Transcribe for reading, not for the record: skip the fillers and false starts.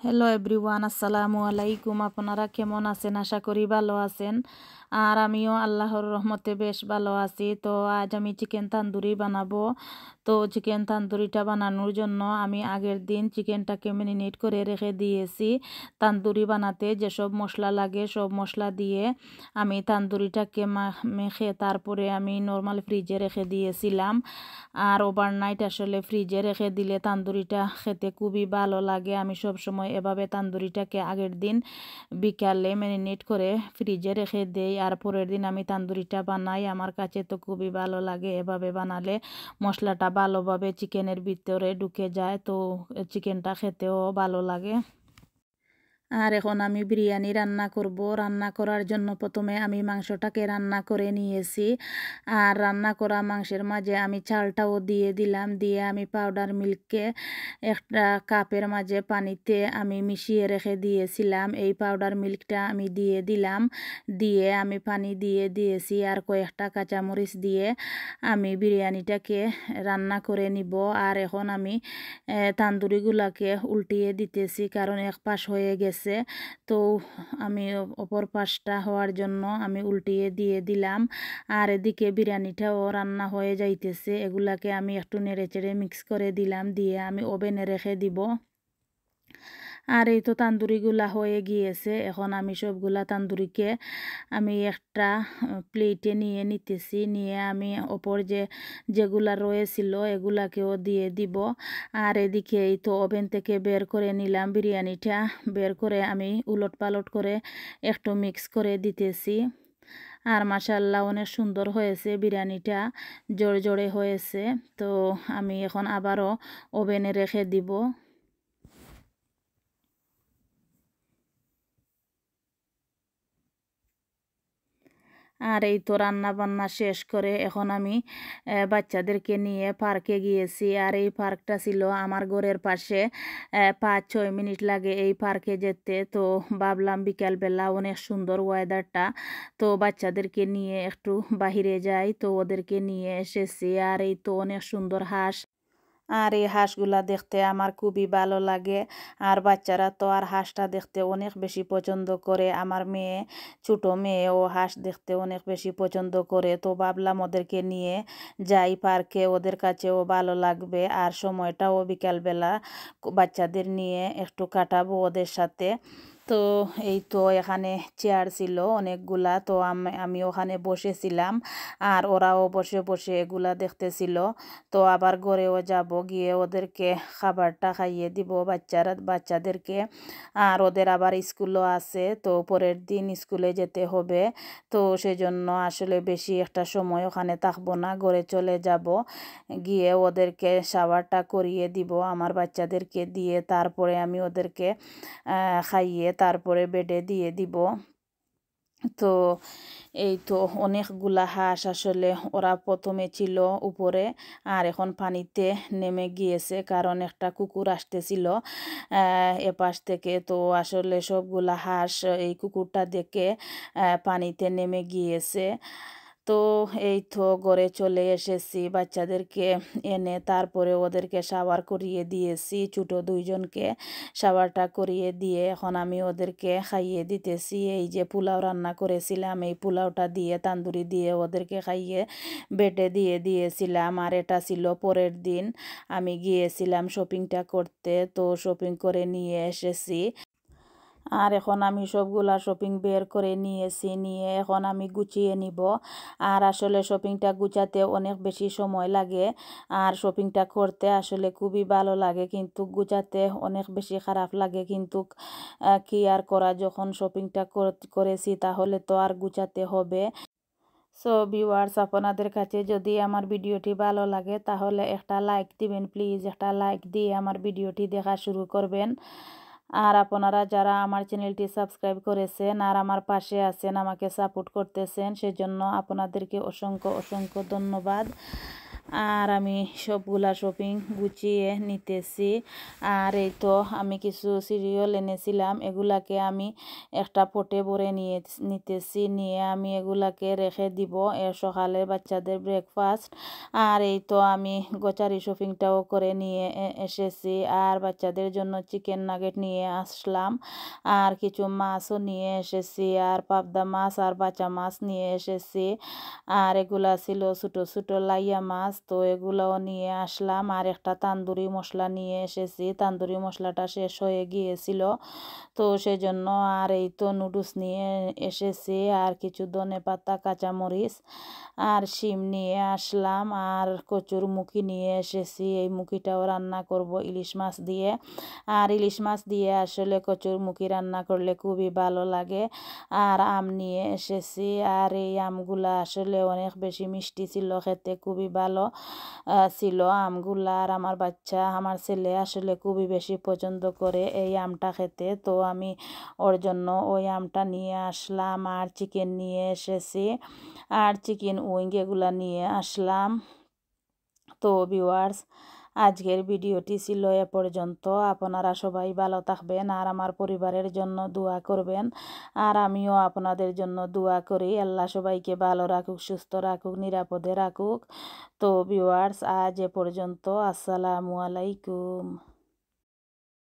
Hello everyone, আসসালামু আলাইকুম। আপনারা কেমন আছেন? আশা করি ভালো আছেন। আর আমিও আল্লাহর রহমতে বেশ ভালো আছি। তো আজ আমি চিকেন তান্দুরি বানাবো। তো চিকেন তান্দুরিটা বানানোর জন্য আমি আগের দিন চিকেনটাকে ম্যারিনেট করে রেখে দিয়েছি। তান্দুরি বানাতে যেসব মশলা লাগে সব মশলা দিয়ে আমি তান্দুরিটাকে মেখে তারপরে আমি নর্মাল ফ্রিজে রেখে দিয়েছিলাম। আর ওভারনাইট আসলে ফ্রিজে রেখে দিলে তান্দুরিটা খেতে খুবই ভালো লাগে। আমি সব সময় এভাবে তান্দুরিটাকে আগের দিন বিকালে ম্যারিনেট করে ফ্রিজে রেখে দেই, আর পরের দিন আমি তান্দুরিটা বানাই। আমার কাছে তো খুবই ভালো লাগে এভাবে বানালে। মশলাটা ভালোভাবে চিকেনের ভিতরে ঢুকে যায়, তো চিকেনটা খেতেও ভালো লাগে। আর এখন আমি বিরিয়ানি রান্না করব। রান্না করার জন্য প্রথমে আমি মাংসটাকে রান্না করে নিয়েছি। আর রান্না করা মাংসের মাঝে আমি চালটাও দিয়ে দিলাম। দিয়ে আমি পাউডার মিল্ককে একটা কাপের মাঝে পানিতে আমি মিশিয়ে রেখে দিয়েছিলাম। এই পাউডার মিল্কটা আমি দিয়ে দিলাম। দিয়ে আমি পানি দিয়ে দিয়েছি আর কয়েকটা কাঁচামরিচ দিয়ে আমি বিরিয়ানিটাকে রান্না করে নিব। আর এখন আমি তান্দুরিগুলাকে উল্টিয়ে দিতেছি, কারণ এক পাশ হয়ে গেছে। তো আমি অপর পাশটা হওয়ার জন্য আমি উল্টিয়ে দিয়ে দিলাম। আর এদিকে বিরিয়ানিটাও রান্না হয়ে যাইতেছে। এগুলাকে আমি একটু নেড়েচেড়ে মিক্স করে দিলাম, দিয়ে আমি ওভেনে রেখে দিব। আর এই তো তান্দুরিগুলা হয়ে গিয়েছে। এখন আমি সবগুলা তান্দুরিকে আমি একটা প্লেটে নিয়ে নিতেছি। নিয়ে আমি ওপর যেগুলা রয়েছিল এগুলাকেও দিয়ে দিব। আর এদিকে এই তো ওভেন থেকে বের করে নিলাম বিরিয়ানিটা। বের করে আমি উলট পালট করে একটু মিক্স করে দিতেছি। আর মাশাআল্লাহ অনেক সুন্দর হয়েছে বিরিয়ানিটা, জোরে জোরে হয়েছে। তো আমি এখন আবারও ওভেনে রেখে দিব। আর এই তো রান্না বান্না শেষ করে এখন আমি বাচ্চাদেরকে নিয়ে পার্কে গিয়েছি। আর এই পার্কটা ছিল আমার ঘরের পাশে। 5-6 মিনিট লাগে এই পার্কে যেতে। তো ভাবলাম বিকালবেলা অনেক সুন্দর ওয়েদারটা, তো বাচ্চাদেরকে নিয়ে একটু বাহিরে যাই। তো ওদেরকে নিয়ে এসেছি। আর এই তো অনেক সুন্দর হাঁস। আর এই হাঁসগুলা দেখতে আমার খুবই ভালো লাগে। আর বাচ্চারা তো আর হাঁসটা দেখতে অনেক বেশি পছন্দ করে। আমার মেয়ে, ছোটো মেয়েও হাঁস দেখতে অনেক বেশি পছন্দ করে। তো ভাবলাম ওদেরকে নিয়ে যাই পার্কে, ওদের কাছেও ভালো লাগবে। আর সময়টাও বিকালবেলা বাচ্চাদের নিয়ে একটু কাটাবো ওদের সাথে। তো এই তো এখানে চেয়ার ছিল অনেকগুলা, তো আমি ওখানে বসেছিলাম। আর ওরাও বসে বসে এগুলা দেখতেছিল। তো আবার ঘরেও যাব, গিয়ে ওদেরকে খাবারটা খাইয়ে দিব বাচ্চাদেরকে। আর ওদের আবার স্কুলও আছে, তো পরের দিন স্কুলে যেতে হবে। তো সেজন্য আসলে বেশি একটা সময় ওখানে থাকবো না, ঘরে চলে যাব। গিয়ে ওদেরকে শাওয়ারটা করিয়ে দিব আমার বাচ্চাদেরকে দিয়ে, তারপরে আমি ওদেরকে খাইয়ে তারপরে বেডে দিয়ে দিব। তো এই তো অনেকগুলা হাঁস আসলে ওরা প্রথমে ছিল উপরে, আর এখন পানিতে নেমে গিয়েছে, কারণ একটা কুকুর আসতেছিল এপাশ থেকে। তো আসলে সবগুলা হাঁস এই কুকুরটা দেখে পানিতে নেমে গিয়েছে। তো এই তো ঘরে চলে এসেছি, বাচ্চাদেরকে এনে তারপরে ওদেরকে শাওয়ার করিয়ে দিয়েছি। ছোটো দুইজনকে শাওয়ারটা করিয়ে দিয়ে এখন আমি ওদেরকে খাইয়ে দিতেছি। এই যে পোলাও রান্না করেছিলাম, এই পোলাওটা দিয়ে তান্দুরি দিয়ে ওদেরকে খাইয়ে বেডে দিয়ে দিয়েছিলাম। আর এটা ছিল পরের দিন আমি গিয়েছিলাম শপিংটা করতে, তো শপিং করে নিয়ে এসেছি। আর এখন আমি সবগুলা শপিং বের করে নিয়েছি, নিয়ে এখন আমি গুছিয়ে নিব। আর আসলে শপিংটা গুছাতে অনেক বেশি সময় লাগে। আর শপিংটা করতে আসলে খুবই ভালো লাগে, কিন্তু গুছাতে অনেক বেশি খারাপ লাগে। কিন্তু কি আর করা, যখন শপিংটা করেছি তাহলে তো আর গুছাতে হবে। সো ভিউয়ার্স, আপনাদের কাছে যদি আমার ভিডিওটি ভালো লাগে তাহলে একটা লাইক দিবেন প্লিজ। একটা লাইক দিয়ে আমার ভিডিওটি দেখা শুরু করবেন। আর আপনারা যারা আমার চ্যানেলটি সাবস্ক্রাইব করেছেন আর আমার পাশে আছেন, আমাকে সাপোর্ট করতেছেন, সেজন্য আপনাদেরকে অসংখ্য অসংখ্য ধন্যবাদ। আর আমি সবগুলা শপিং গুছিয়ে নিতেছি। আর এই তো আমি কিছু সিরিয়াল এনেছিলাম, এগুলাকে আমি একটা পটে ভরে নিতেছি, নিয়ে আমি এগুলাকে রেখে দিব সকালে বাচ্চাদের ব্রেকফাস্ট। আর এই তো আমি গোচারি শপিংটাও করে নিয়ে এসেছি। আর বাচ্চাদের জন্য চিকেন নাগেট নিয়ে আসলাম, আর কিছু মাছও নিয়ে এসেছি, আর পাবদা মাছ আর বাঁচা মাছ নিয়ে এসেছি। আর এগুলা ছিল ছোটো ছোটো লাইয়া মাছ, তো এগুলাও নিয়ে আসলাম। আর একটা তান্দুরি মশলা নিয়ে এসেছি, তান্দুরি মশলাটা শেষ হয়ে গিয়েছিল, তো সেজন্য। আর এই তো নুডলস নিয়ে এসেছি, আর কিছু ধনেপাতা কাঁচামরিচ আর শিম নিয়ে আসলাম, আর কচুর মুখি নিয়ে এসেছি। এই মুখিটাও রান্না করব ইলিশ মাছ দিয়ে। আর ইলিশ মাছ দিয়ে আসলে কচুর মুখি রান্না করলে খুবই ভালো লাগে। আর আম নিয়ে এসেছি, আর এই আমগুলা আসলে অনেক বেশি মিষ্টি ছিল, খেতে খুবই ভালো ছিল আমগুলা। আর আমার ছেলে আসলে খুবই বেশি পছন্দ করে এই আমটা খেতে, তো আমি ওর জন্য ওই আমটা নিয়ে আসলাম। আর চিকেন নিয়ে এসেছি, আর চিকেন উইং এগুলা নিয়ে আসলাম। তো ভিউয়ার্স, আজকের ভিডিওটি ছিল এ পর্যন্ত। আপনারা সবাই ভালো থাকবেন আর আমার পরিবারের জন্য দোয়া করবেন। আর আমিও আপনাদের জন্য দোয়া করি, আল্লাহ সবাইকে ভালো রাখুক, সুস্থ রাখুক, নিরাপদে রাখুক। তো ভিউয়ার্স, আজ এ পর্যন্ত। আসসালামু আলাইকুম।